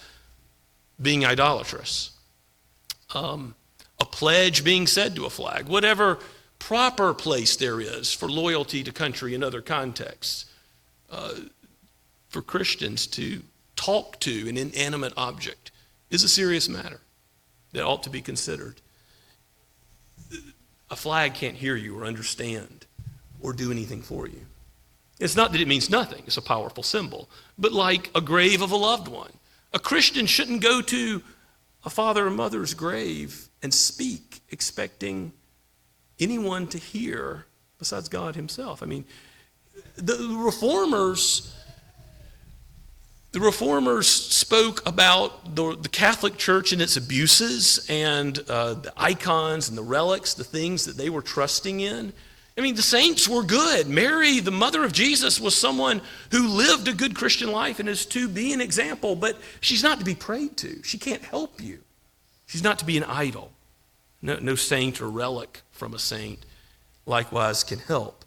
[SPEAKER 3] being idolatrous. A pledge being said to a flag, whatever proper place there is for loyalty to country in other contexts. For Christians to talk to an inanimate object is a serious matter that ought to be considered. A flag can't hear you or understand or do anything for you. It's not that it means nothing. It's a powerful symbol. But like a grave of a loved one, a Christian shouldn't go to a father or mother's grave and speak expecting anyone to hear besides God Himself. I mean, the Reformers spoke about the Catholic Church and its abuses and the icons and the relics, the things that they were trusting in. I mean, the saints were good. Mary, the mother of Jesus, was someone who lived a good Christian life and is to be an example, but she's not to be prayed to. She can't help you. She's not to be an idol. No saint or relic from a saint likewise can help.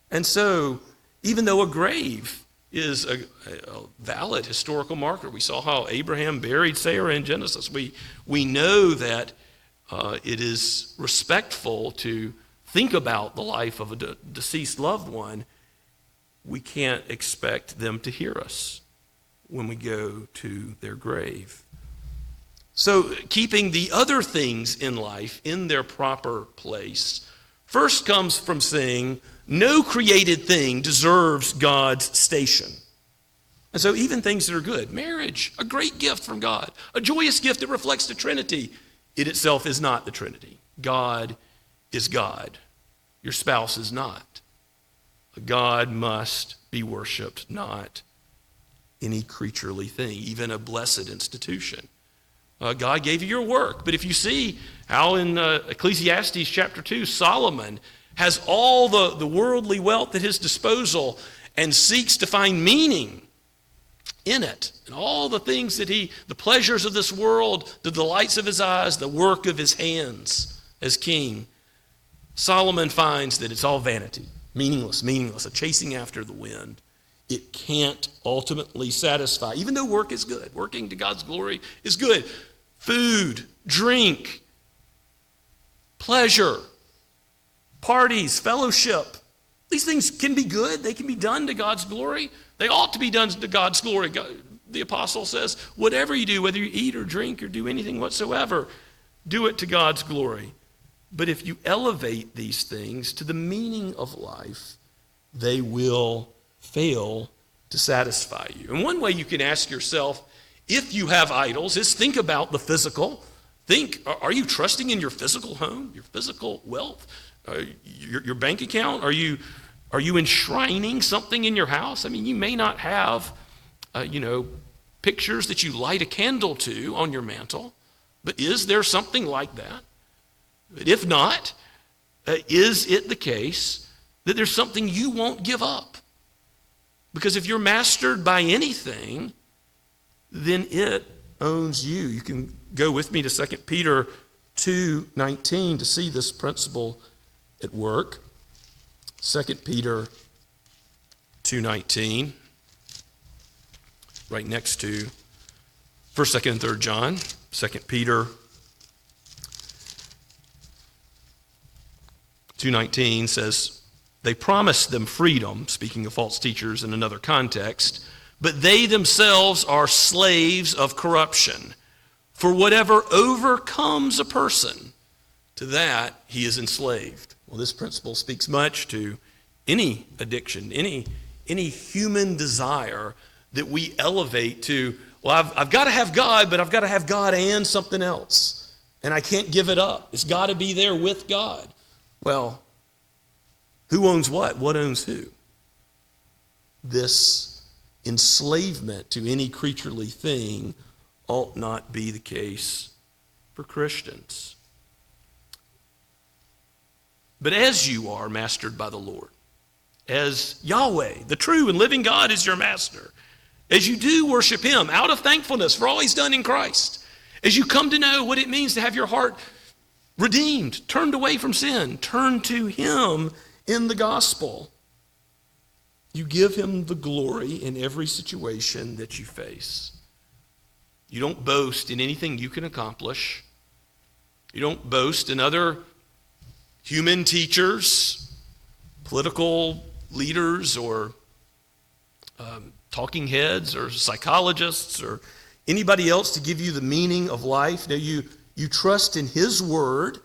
[SPEAKER 3] And so, even though a grave is a valid historical marker, we saw how Abraham buried Sarah in Genesis. We know that it is respectful to think about the life of a deceased loved one. We can't expect them to hear us. when we go to their grave. So keeping the other things in life in their proper place first comes from saying no created thing deserves God's station. And so even things that are good, marriage, a great gift from God, a joyous gift that reflects the Trinity, it itself is not the Trinity. God is God. Your spouse is not. God must be worshiped, not any creaturely thing, even a blessed institution. God gave you your work, but if you see how in Ecclesiastes chapter 2, Solomon has all the worldly wealth at his disposal and seeks to find meaning in it, and all the things that the pleasures of this world, the delights of his eyes, the work of his hands as king, Solomon finds that it's all vanity, meaningless, a chasing after the wind. It can't ultimately satisfy, even though work is good. Working to God's glory is good. Food, drink, pleasure, parties, fellowship. These things can be good. They can be done to God's glory. They ought to be done to God's glory. The apostle says, whatever you do, whether you eat or drink or do anything whatsoever, do it to God's glory. But if you elevate these things to the meaning of life, they will fail to satisfy you. And one way you can ask yourself, if you have idols, is think about the physical. Think, are you trusting in your physical home, your physical wealth, your bank account? Are you enshrining something in your house? I mean, you may not have, pictures that you light a candle to on your mantle, but is there something like that? But if not, is it the case that there's something you won't give up? Because if you're mastered by anything, then it owns you. You can go with me to 2 Peter 2:19 to see this principle at work. 2 Peter 2:19, right next to 1st, 2nd, and 3rd John. 2 Peter 2:19 says, they promised them freedom, speaking of false teachers in another context, but they themselves are slaves of corruption. For whatever overcomes a person, to that he is enslaved. Well, this principle speaks much to any addiction, any human desire that we elevate to, well, I've got to have God, but I've got to have God and something else. And I can't give it up. It's got to be there with God. Well, who owns what? What owns who? This enslavement to any creaturely thing ought not be the case for Christians. But as you are mastered by the Lord, as Yahweh, the true and living God, is your master, as you do worship him out of thankfulness for all he's done in Christ, as you come to know what it means to have your heart redeemed, turned away from sin, turned to him in the gospel, you give him the glory in every situation that you face. You don't boast in anything you can accomplish. You don't boast in other human teachers, political leaders, or talking heads, or psychologists, or anybody else to give you the meaning of life. No, you trust in his word,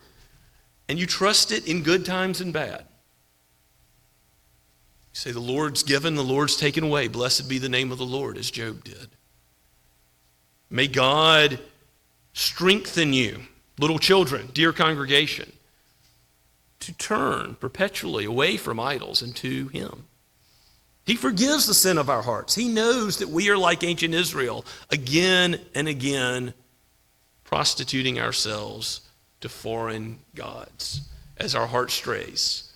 [SPEAKER 3] and you trust it in good times and bad. You say, the Lord's given, the Lord's taken away. Blessed be the name of the Lord, as Job did. May God strengthen you, little children, dear congregation, to turn perpetually away from idols and to him. He forgives the sin of our hearts. He knows that we are like ancient Israel, again and again prostituting ourselves to foreign gods as our heart strays.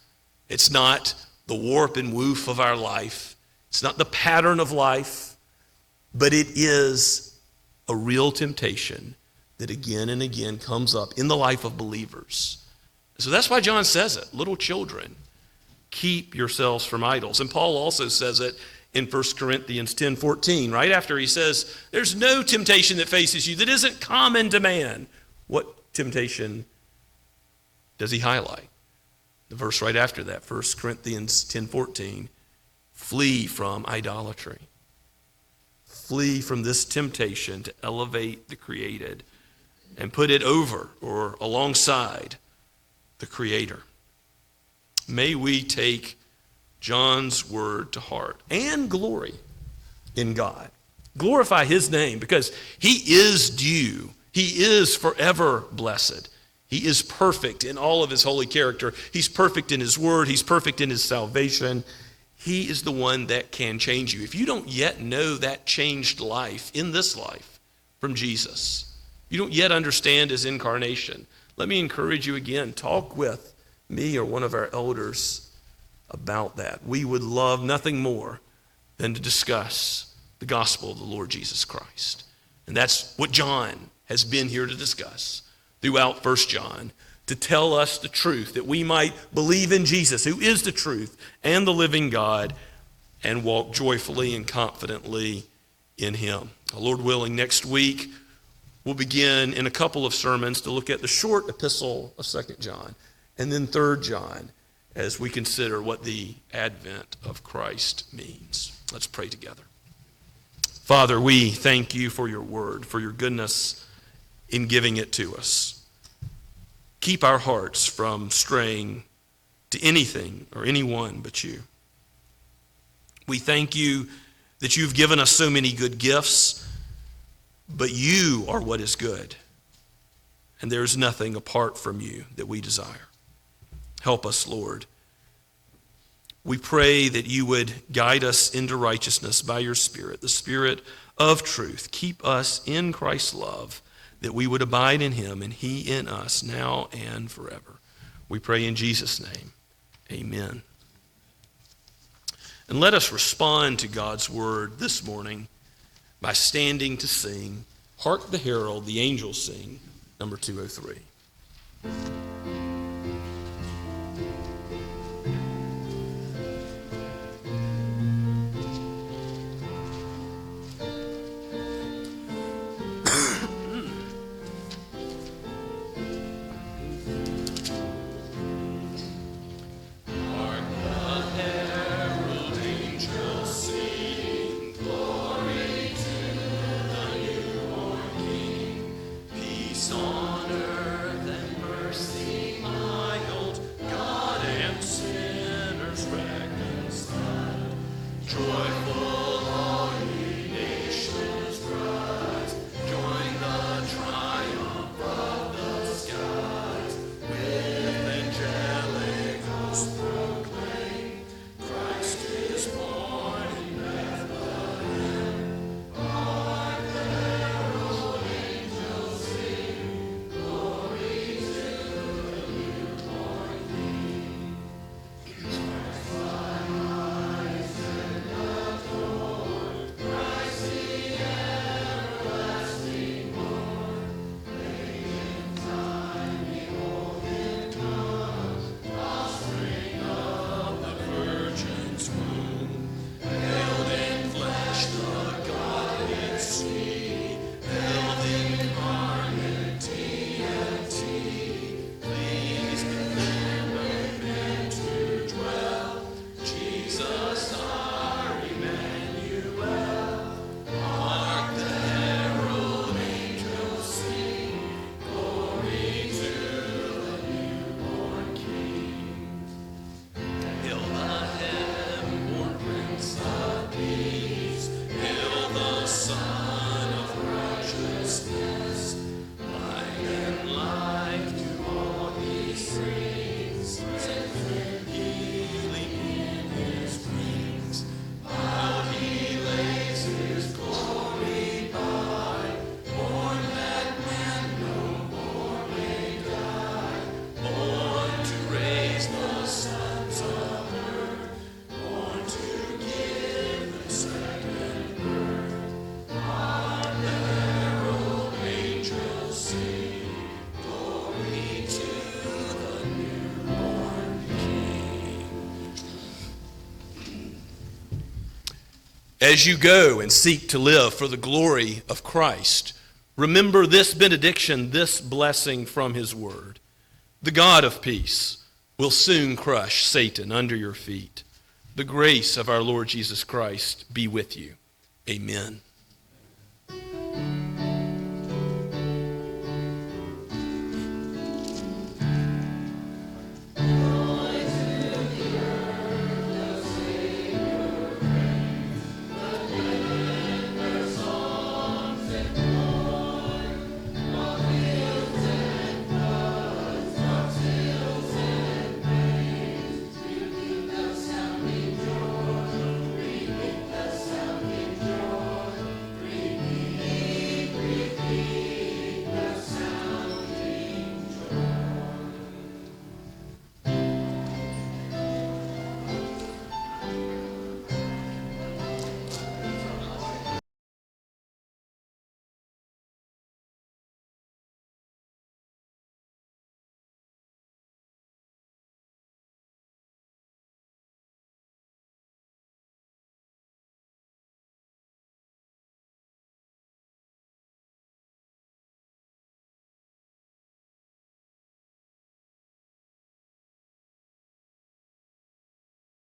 [SPEAKER 3] It's not the warp and woof of our life. It's not the pattern of life, but it is a real temptation that again and again comes up in the life of believers. So that's why John says it, little children, keep yourselves from idols. And Paul also says it in 1 Corinthians 10:14, right after he says, there's no temptation that faces you that isn't common to man. What temptation does he highlight? The verse right after that, 1 Corinthians 10:14, flee from idolatry. flee from this temptation to elevate the created and put it over or alongside the Creator. May we take John's word to heart and glory in God. Glorify his name because he is due. He is forever blessed. He is perfect in all of his holy character. He's perfect in his word. He's perfect in his salvation. He is the one that can change you. If you don't yet know that changed life in this life from Jesus, you don't yet understand his incarnation, let me encourage you again, talk with me or one of our elders about that. We would love nothing more than to discuss the gospel of the Lord Jesus Christ. And that's what John has been here to discuss throughout 1 John, to tell us the truth, that we might believe in Jesus, who is the truth and the living God, and walk joyfully and confidently in him. Lord willing, next week we'll begin in a couple of sermons to look at the short epistle of 2 John and then 3 John as we consider what the advent of Christ means. Let's pray together. Father, we thank you for your word, for your goodness in giving it to us. Keep our hearts from straying to anything or anyone but you. We thank you that you've given us so many good gifts, but you are what is good, and there is nothing apart from you that we desire. Help us, Lord. We pray that you would guide us into righteousness by your Spirit, the Spirit of truth. Keep us in Christ's love, that we would abide in him and he in us now and forever. We pray in Jesus' name. Amen. And let us respond to God's word this morning by standing to sing, Hark the Herald, the Angels Sing, number 203. As you go and seek to live for the glory of Christ, remember this benediction, this blessing from his word. The God of peace will soon crush Satan under your feet. The grace of our Lord Jesus Christ be with you. Amen.